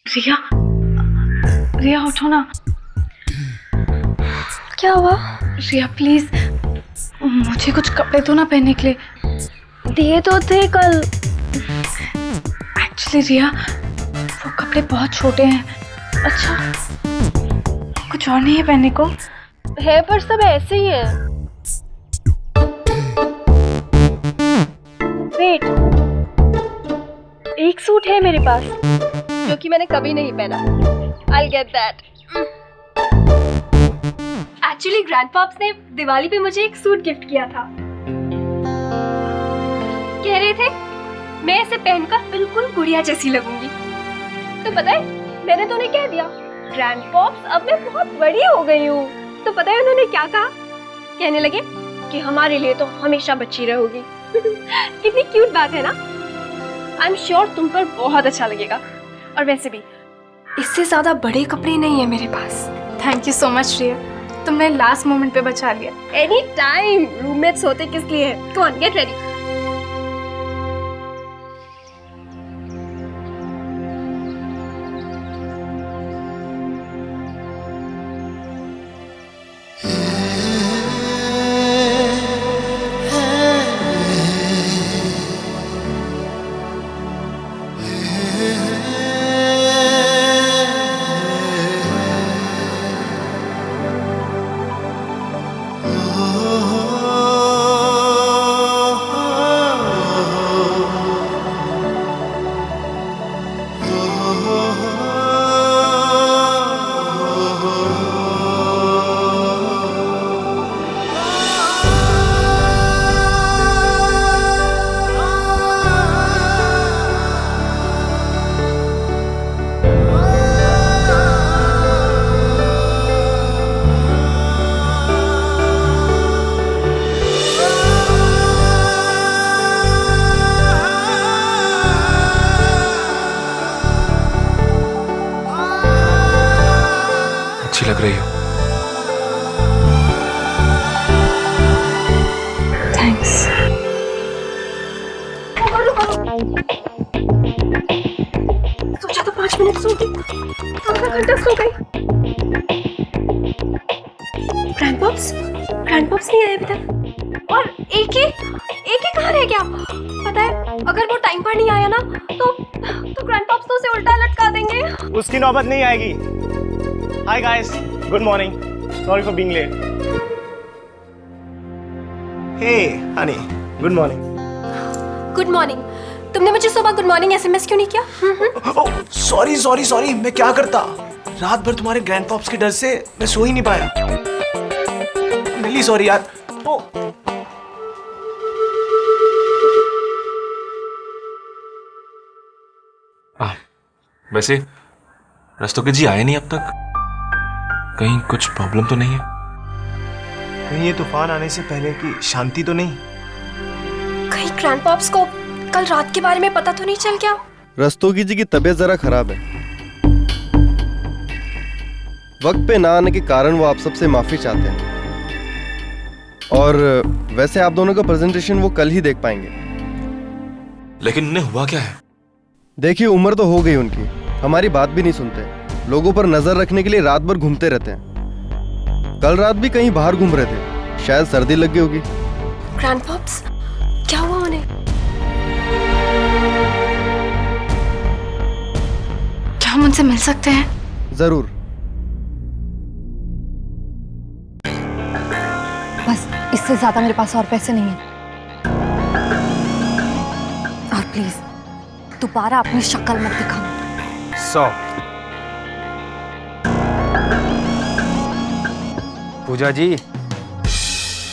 रिया, रिया उठो ना। क्या हुआ? रिया प्लीज, मुझे कुछ कपड़े तो ना पहनने के लिए। दिए तो थे कल। एक्चुअली रिया, वो कपड़े बहुत छोटे हैं। अच्छा, कुछ और नहीं है पहनने को? है पर सब ऐसे ही है। वेट, एक सूट है मेरे पास जो कि मैंने कभी नहीं पहना। I'll get that. एक्चुअली ग्रैंडपॉप्स ने दिवाली पे मुझे एक सूट गिफ्ट किया था। कह रहे थे मैं इसे पहनकर बिल्कुल गुड़िया जैसी लगूंगी। तो पता है मैंने तो उन्हें कह दिया, ग्रैंडपॉप्स अब मैं बहुत बड़ी हो गई हूँ। तो पता है उन्होंने क्या कहा? कहने लगे कि हमारे लिए तो हमेशा बच्ची रहोगी। कितनी क्यूट बात है ना। आई एम श्योर तुम पर बहुत अच्छा लगेगा। और वैसे भी इससे ज्यादा बड़े कपड़े नहीं है मेरे पास। थैंक यू सो मच रिया, तुमने लास्ट मोमेंट पे बचा लिया। एनी टाइम, रूममेट्स होते किस लिए है। Go on, get ready. अच्छी लग रही हो। थैंक्स। सोचा तो 5 मिनट सोती, आधा घंटा सो गई। ग्रैंडपॉप्स नहीं आए अभी तक। और एक ही कहाँ रह गया? पता है अगर वो टाइम पर नहीं आया ना तो ग्रैंडपॉप्स तो उसे उल्टा लटका देंगे। उसकी नौबत नहीं आएगी। Hi guys, good morning, sorry for being late. Hey honey, good morning. Good morning. तुमने मुझे सुबह गुड मॉर्निंग एसएमएस क्यों नहीं किया? ओह सॉरी, मैं क्या करता। रात भर तुम्हारे ग्रैंडपॉप्स के डर से मैं सो ही नहीं पाया। रियली सॉरी यार। वैसे रस्तोगी जी आए नहीं अब तक। कहीं कुछ प्रॉब्लम तो नहीं है? कहीं ये तूफान आने से पहले की शांति तो नहीं? कहीं ग्रैंडपॉप्स को कल रात के बारे में पता तो नहीं चल गया? रस्तोगी जी की तबीयत जरा खराब है। वक्त पे ना आने के कारण वो आप सबसे माफी चाहते हैं। और वैसे आप दोनों का प्रेजेंटेशन वो कल ही देख पाएंगे। लेकिन उन्हें हुआ क्या है? देखिए उम्र तो हो गई उनकी, हमारी बात भी नहीं सुनते, लोगों पर नजर रखने के लिए रात भर घूमते रहते हैं। कल रात भी कहीं बाहर घूम रहे थे, शायद सर्दी लग गई होगी। ग्रैंडपॉप्स क्या हुआ उन्हें? क्या हम उनसे मिल सकते हैं? जरूर। बस इससे ज्यादा मेरे पास और पैसे नहीं हैं। और प्लीज दोबारा अपनी शक्ल मत दिखाना। 100। पूजा जी,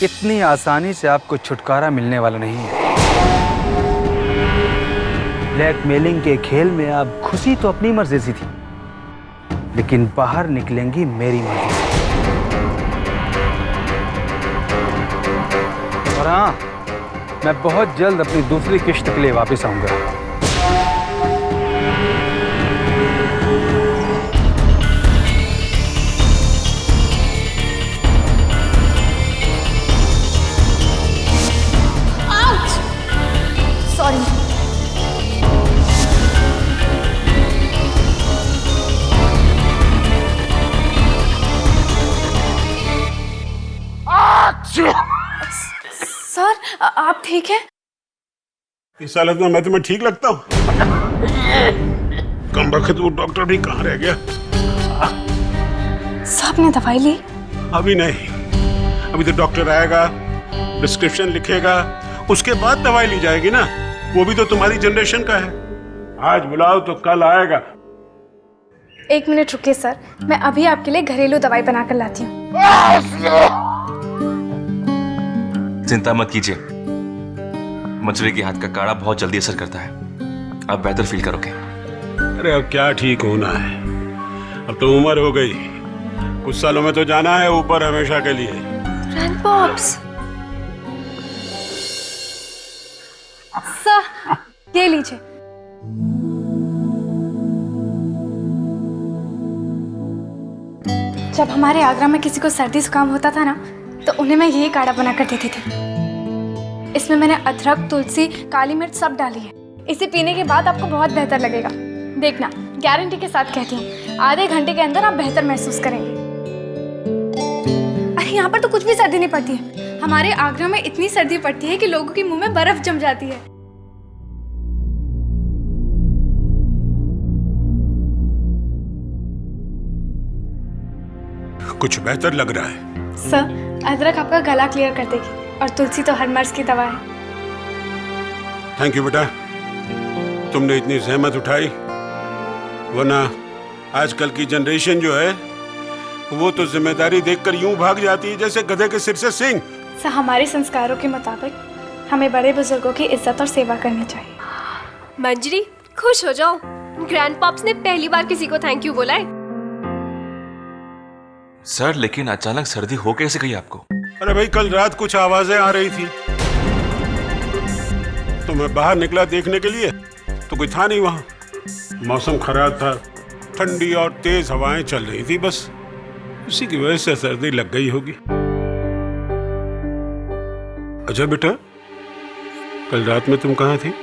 इतनी आसानी से आपको छुटकारा मिलने वाला नहीं है। ब्लैकमेलिंग के खेल में आप खुशी तो अपनी मर्जी से थी, लेकिन बाहर निकलेंगी मेरी मर्जी से। और हाँ, मैं बहुत जल्द अपनी दूसरी किश्त के लिए वापस आऊंगा। आप ठीक हैं? इस हालत में मैं तुम्हें ठीक लगता हूँ? कम वक्त वो डॉक्टर भी कहाँ रह गया? साहब ने दवाई ली? अभी नहीं, अभी तो डॉक्टर आएगा, प्रिस्क्रिप्शन लिखेगा, उसके बाद दवाई ली जाएगी ना। वो भी तो तुम्हारी जनरेशन का है। आज बुलाओ तो कल आएगा। 1 मिनट रुकिए सर, मैं अभी आपके लिए घरेलू दवाई बनाकर लाती हूँ। चिंता मत कीजिए, मंजरी के हाथ का काढ़ा बहुत जल्दी असर करता है, आप बेहतर फील करोगे। अरे अब क्या ठीक होना है, अब तो उम्र हो गई, कुछ सालों में तो जाना है ऊपर हमेशा के लिए। ग्रैंडपॉप्स, सर ये लीजिए। जब हमारे आगरा में किसी को सर्दी जुकाम होता था ना, तो उन्हें मैं यही काढ़ा बनाकर देती थी। इसमें मैंने अदरक, तुलसी, काली मिर्च सब डाली है। इसे पीने के बाद आपको बहुत बेहतर लगेगा। देखना, गारंटी के साथ कहती हूँ, आधे घंटे के अंदर आप बेहतर महसूस करेंगे। अरे यहाँ पर तो कुछ भी सर्दी नहीं पड़ती है। हमारे आगरा में इतनी सर्दी पड़ती है कि लोगों के मुंह में बर्फ जम जाती है। कुछ बेहतर लग रहा है। सर, अदरक आपका गला क्लियर कर देगी और तुलसी तो हर मर्ज की दवा है। थैंक यू बेटा, तुमने इतनी जहमत उठाई, वरना आजकल की जनरेशन जो है वो तो जिम्मेदारी देखकर यूं भाग जाती है जैसे गधे के सिर से सींग। सर, हमारे संस्कारों के मुताबिक हमें बड़े बुजुर्गों की इज्जत और सेवा करनी चाहिए। मंजरी खुश हो जाओ, ग्रैंडपॉप्स ने पहली बार किसी को थैंक यू बोला है। सर, लेकिन अचानक सर्दी हो कैसे गई आपको? अरे भाई, कल रात कुछ आवाजें आ रही थी तो मैं बाहर निकला देखने के लिए, तो कोई था नहीं वहां। मौसम खराब था, ठंडी और तेज हवाएं चल रही थी, बस उसी की वजह से सर्दी लग गई होगी। अच्छा बेटा, कल रात में तुम कहाँ थी?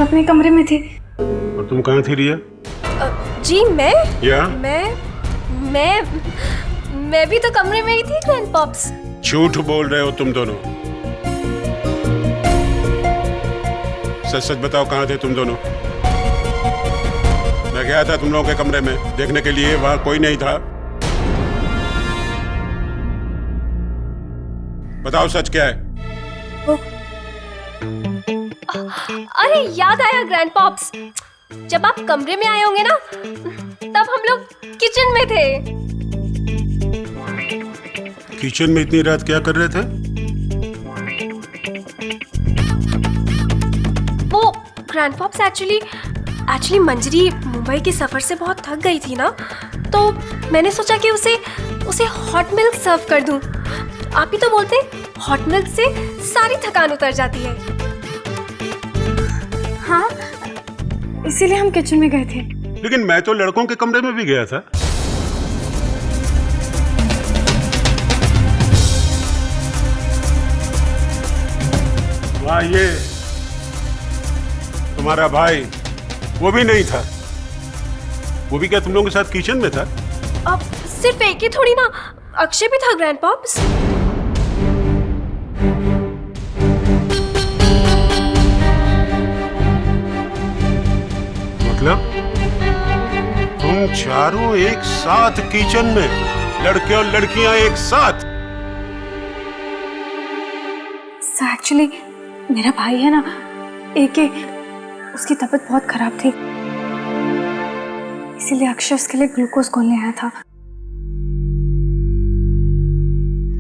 अपने कमरे में थी। और तुम कहाँ थी रिया? जी मैं या? मैं भी तो कमरे में ही थी ग्रैंडपॉप्स। झूठ बोल रहे हो तुम दोनों, सच सच बताओ कहाँ थे तुम दोनों? मैं गया था तुम लोगों के कमरे में देखने के लिए, वहां कोई नहीं था। बताओ सच क्या है? अरे याद आया ग्रैंडपॉप्स, जब आप कमरे में आए होंगे ना, तब हम लोग किचन में थे। किचन में इतनी रात क्या कर रहे थे? वो ग्रैंडपॉप्स एक्चुअली मंजरी मुंबई के सफर से बहुत थक गई थी ना, तो मैंने सोचा कि उसे हॉट मिल्क सर्व कर दूं। आप ही तो बोलते हैं हॉट मिल्क से सारी थकान उतर जाती है। हाँ, इसीलिए हम किचन में गए थे। लेकिन मैं तो लड़कों के कमरे में भी गया था। वहाँ ये तुम्हारा भाई वो भी नहीं था। वो भी क्या तुम लोगों के साथ किचन में था? अब सिर्फ एक ही थोड़ी ना, अक्षय भी था ग्रैंडपॉप्स। मतलब तुम चारों एक साथ किचन में, लड़के और लड़कियां एक साथ? एक्चुअली मेरा भाई है ना, एके, उसकी तबीयत बहुत खराब थी, इसीलिए अक्षय उसके लिए ग्लूकोज घोलने आया था।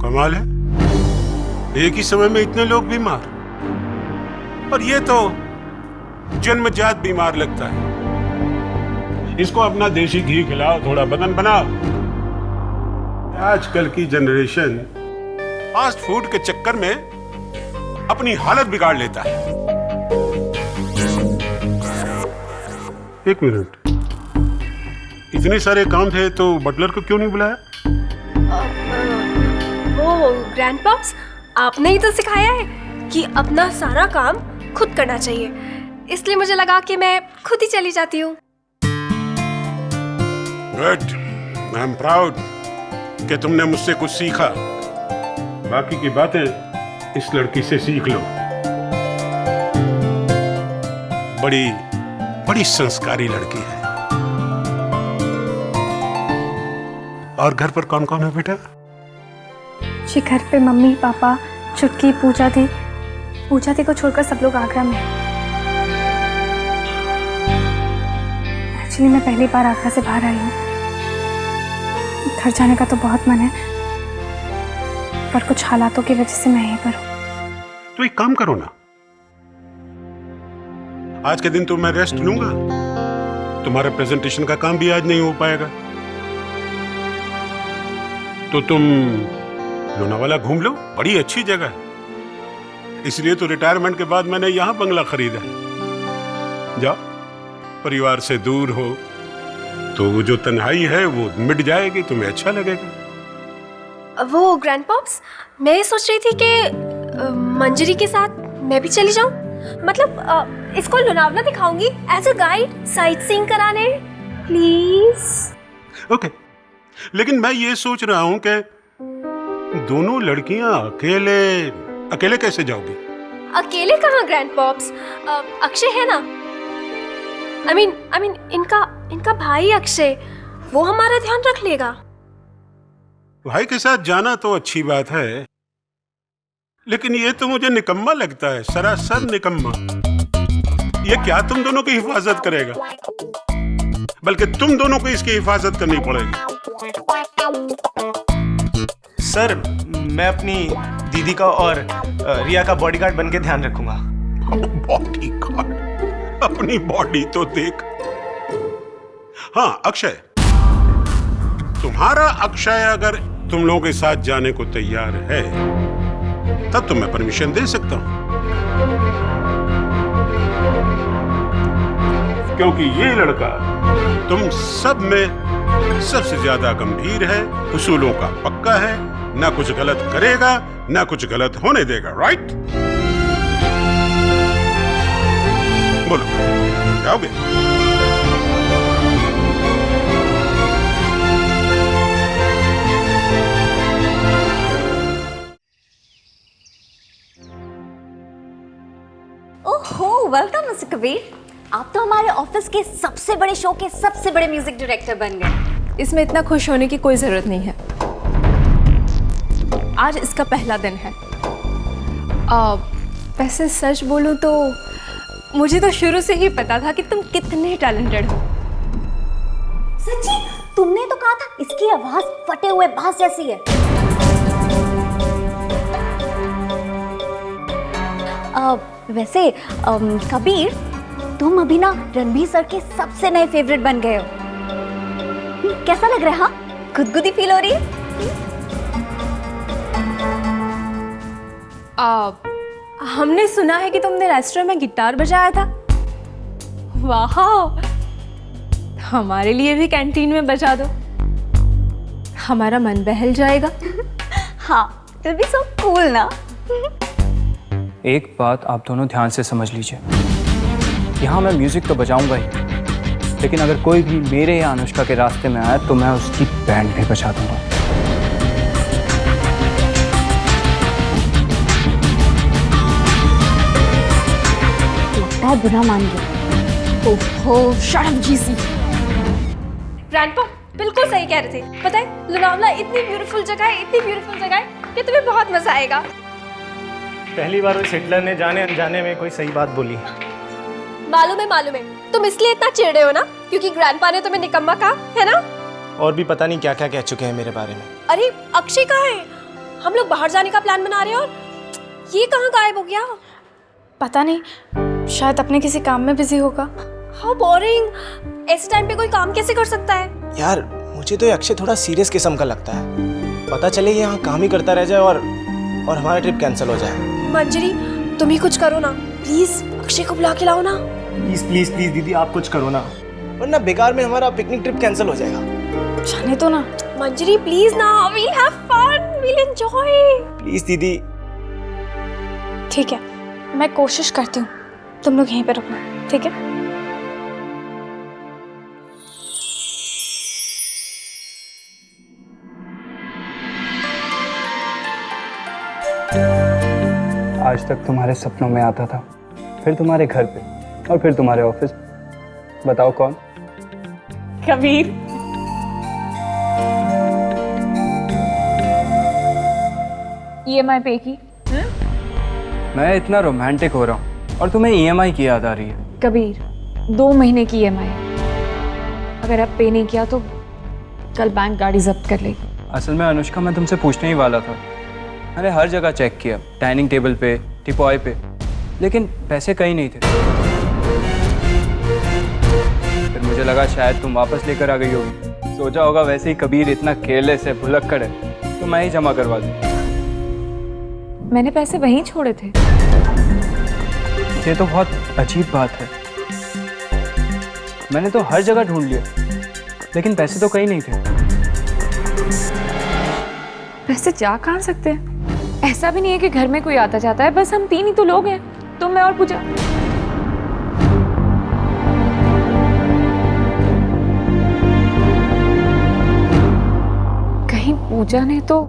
कमाल है, एक ही समय में इतने लोग बीमार। और ये तो जन्मजात बीमार लगता है। इसको अपना देसी घी खिलाओ, थोड़ा बदन बनाओ। आजकल की जनरेशन फास्ट फूड के चक्कर में अपनी हालत बिगाड़ लेता है। एक मिनट, इतने सारे काम थे तो बटलर को क्यों नहीं बुलाया? वो ग्रैंडपॉप्स, आपने ही तो सिखाया है कि अपना सारा काम खुद करना चाहिए, इसलिए मुझे लगा कि मैं खुद ही चली जाती हूँ। गुड, आई एम प्राउड कि तुमने मुझसे कुछ सीखा। बाकी की बातें इस लड़की से सीख लो। बड़ी संस्कारी लड़की है। और घर पर कौन कौन है बेटा? जी घर पे मम्मी पापा, चुटकी, पूजा दी को छोड़कर सब लोग आगरा में हैं। एक्चुअली मैं पहली बार आगरा से बाहर आई हूँ। घर जाने का तो बहुत मन है, पर कुछ हालातों की वजह से मैं यहीं पर हूँ। तो एक काम करो ना, आज के दिन तो मैं रेस्ट लूंगा। तुम्हारा प्रेजेंटेशन का काम भी आज नहीं हो पाएगा, तो तुम लोनावाला घूम लो, बड़ी अच्छी जगह है। इसलिए तो रिटायरमेंट के बाद मैंने यहां बंगला खरीदा है। जाओ, परिवार से दूर हो तो वो जो तन्हाई है वो मिट जाएगी, तुम्हें अच्छा लगेगा। वो ग्रैंडपॉप्स, मैं ये सोच रही थी कि मंजरी के साथ मैं भी चली जाऊं। मतलब इसको लोनावला दिखाऊंगी as a guide, sightseeing कराने। प्लीज। ओके, लेकिन मैं ये सोच रहा हूं कि दोनों लड़कियां अकेले कैसे जाओगी? अकेले कहाँ ग्रैंडपॉप्स? अक्षय है ना। आई मीन इनका भाई अक्षय, वो हमारा ध्यान रख लेगा। भाई के साथ जाना तो अच्छी बात है, लेकिन ये तो मुझे निकम्मा लगता है, सरासर निकम्मा। ये क्या तुम दोनों की हिफाजत करेगा? बल्कि तुम दोनों को इसकी हिफाजत करनी पड़ेगी। सर, मैं अपनी दीदी का और रिया का बॉडीगार्ड बन के ध्यान रखूंगा। बॉडीगार्ड? अपनी बॉडी तो देख। हाँ अक्षय, तुम्हारा अक्षय अगर तुम लोगों के साथ जाने को तैयार है तब तो मैं परमिशन दे सकता हूं, क्योंकि ये लड़का तुम सब में सबसे ज्यादा गंभीर है, उसूलों का पक्का है, ना कुछ गलत करेगा ना कुछ गलत होने देगा। राइट? बोलो, जाओगे? ओहो, वेलकम मिस्टर कबीर। आप तो हमारे ऑफिस के सबसे बड़े शो के सबसे बड़े म्यूजिक डायरेक्टर बन गए। इसमें इतना खुश होने की कोई जरूरत नहीं है। आज इसका पहला दिन है। वैसे सच बोलूं तो मुझे तो शुरू से ही पता था कि तुम कितने टैलेंटेड हो। सच्ची? तुमने तो कहा था इसकी आवाज फटे हुए बांस जैसी है। वैसे कबीर, तुम अभी ना रणबीर सर के सबसे नए फेवरेट बन गए हो। कैसा लग रहा है? हाँ, गुदगुदी फील हो रही है? हमने सुना है कि तुमने रेस्टोरेंट में गिटार बजाया था। वाह, हमारे लिए भी कैंटीन में बजा दो, हमारा मन बहल जाएगा। हाँ, तो भी सो कूल ना। एक बात आप दोनों ध्यान से समझ लीजिए, यहाँ मैं म्यूजिक तो बजाऊंगा ही, लेकिन अगर कोई भी मेरे या अनुष्का के रास्ते में आया तो मैं उसकी बैंड भी बजा दूंगा। लगता है बुरा मान गया। ओहो, शट अप जीसी। ग्रैंडपा बिल्कुल सही कह रहे थे। पता है लोनावला इतनी ब्यूटीफुल जगह है, इतनी ब्यूटीफुल जगह है कि तुम्हें बहुत मजा आएगा। पहली बार उस हिटलर ने जाने अनजाने में कोई सही बात बोली। मालूम है, तुम इसलिए इतना चिढ़ रहे हो ना क्योंकि ग्रैंडपा ने तुम्हें निकम्मा कहा है ना। और भी पता नहीं क्या क्या कह चुके हैं मेरे बारे में। अरे अक्षय कहाँ है? हम लोग बाहर जाने का प्लान बना रहे हैं और ये कहाँ गायब हो गया? पता नहीं, शायद अपने किसी काम में बिजी होगा। How boring. ऐसे टाइम पे कोई काम कैसे कर सकता है? यार, मुझे तो ये अक्षय थोड़ा सीरियस किस्म का लगता है। पता चले ये यहाँ काम ही करता रह जाए और हमारा ट्रिप कैंसिल हो जाए। मंजरी, तुम ही कुछ करो ना प्लीज, अक्षय को बुला के लाओ ना। प्लीज प्लीज प्लीज दीदी, आप कुछ करो ना, वरना बेकार में हमारा पिकनिक ट्रिप कैंसिल हो जाएगा। जाने दो ना। मंजरी प्लीज ना, we'll have fun, we'll enjoy। Please दीदी। ठीक है, मैं कोशिश करती हूँ, तुम लोग यहीं पे रुकना, ठीक है? आज तक तुम्हारे सपनों में आता था, फिर तुम्हारे घर पे और फिर तुम्हारे ऑफिस। बताओ कौन? कबीर। EMI पे की। मैं इतना रोमांटिक हो रहा हूँ और तुम्हें EMI की याद आ रही है। कबीर, 2 महीने की EMI। अगर आप पे नहीं किया तो कल बैंक गाड़ी जब्त कर लेगी। असल में अनुष्का, मैं तुमसे पूछने ही वाला था। मैंने हर जगह चेक किया, डाइनिंग टेबल पे, टिपॉय पे, लेकिन पैसे कहीं नहीं थे। फिर मुझे लगा शायद तुम वापस लेकर आ गई होगी। सोचा होगा वैसे ही कबीर इतना केयरलेस है, भुलक्कड़ है, तो मैं ही जमा करवा दूं। मैंने पैसे वहीं छोड़े थे। ये तो बहुत अजीब बात है। मैंने तो हर जगह ढूंढ लिया, लेकिन पैसे तो कहीं नहीं थे। वैसे जा कहाँ सकते हैं? ऐसा भी नहीं है कि घर में कोई आता जाता है, बस हम 3 ही तो लोग हैं, तुम, मैं और पूजा। कहीं पूजा ने तो।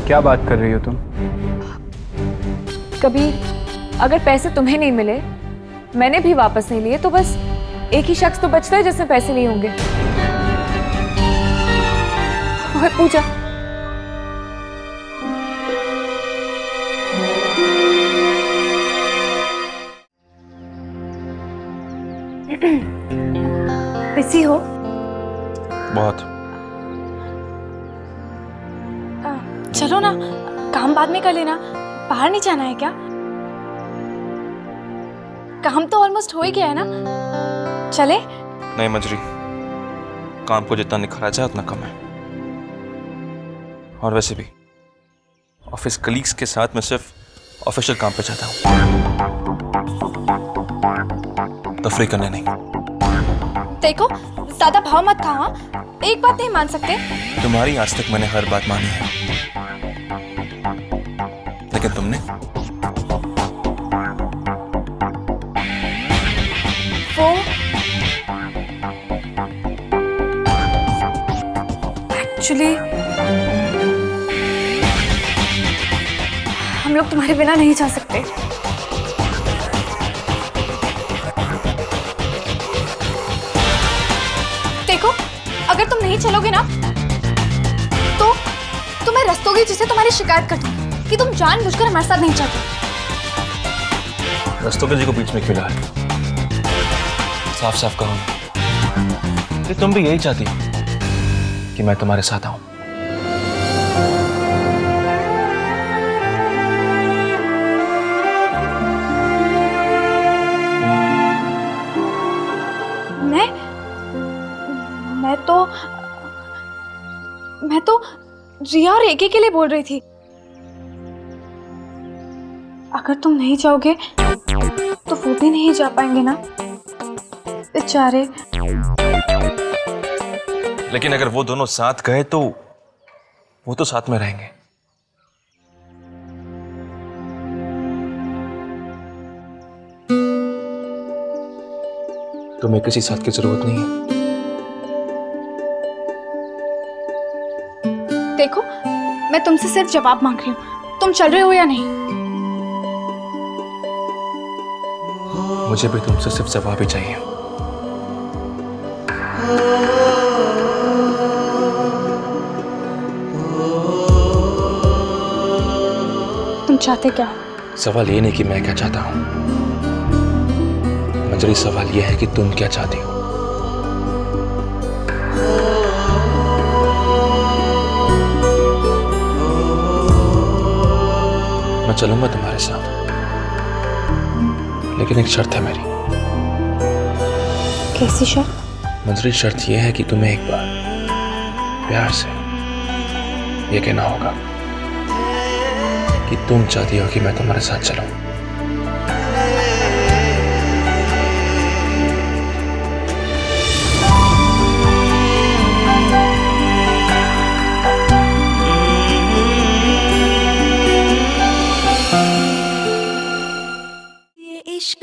क्या बात कर रही हो तुम? कबीर, अगर पैसे तुम्हें नहीं मिले, मैंने भी वापस नहीं लिए, तो बस एक ही शख्स तो बचता है जिसने पैसे लिए होंगे। ओए पूजा, बिजी हो? बहुत। चलो ना, काम बाद में कर लेना। बाहर नहीं जाना है क्या? काम तो ऑलमोस्ट हो ही गया है ना। चले? नहीं मंजरी, काम को जितना निखारा जाए उतना कम है। और वैसे भी ऑफिस कलीग्स के साथ मैं सिर्फ ऑफिशियल काम पे जाता हूँ, तफरी करने नहीं। देखो, ज्यादा भाव मत खाओ। हाँ? एक बात नहीं मान सकते। तुम्हारी आज तक मैंने हर बात मानी है, लेकिन तुमने वो एक्चुअली हम लोग तुम्हारे बिना नहीं जा सकते। देखो, अगर तुम नहीं चलोगे ना तो मैं रस्तोगी जिसे तुम्हारी शिकायत कर दूंगी कि तुम जानबूझकर हमारे साथ नहीं चलते। रस्तों जी को बीच में क्यों ला रही हो? साफ साफ कहो ना, कि तुम भी यही चाहती कि मैं तुम्हारे साथ आऊं। मैं तो रिया और एके के लिए बोल रही थी। अगर तुम नहीं जाओगे तो वो भी नहीं जा पाएंगे ना बेचारे। लेकिन अगर वो दोनों साथ गए तो वो तो साथ में रहेंगे। तुम्हें किसी साथ की जरूरत नहीं है। देखो, मैं तुमसे सिर्फ जवाब मांग रही हूँ, तुम चल रहे हो या नहीं? मुझे भी तुमसे सिर्फ जवाब ही चाहिए। तुम चाहते क्या? सवाल ये नहीं कि मैं क्या चाहता हूं, मंजरी, सवाल ये है कि तुम क्या चाहती हो। मैं चलूंगा तुम्हारे साथ, लेकिन एक शर्त है मेरी। कैसी शर्त? मंजरी, शर्त यह है कि तुम्हें एक बार प्यार से ये कहना होगा कि तुम चाहती हो कि मैं तुम्हारे साथ चलूं। ये इश्क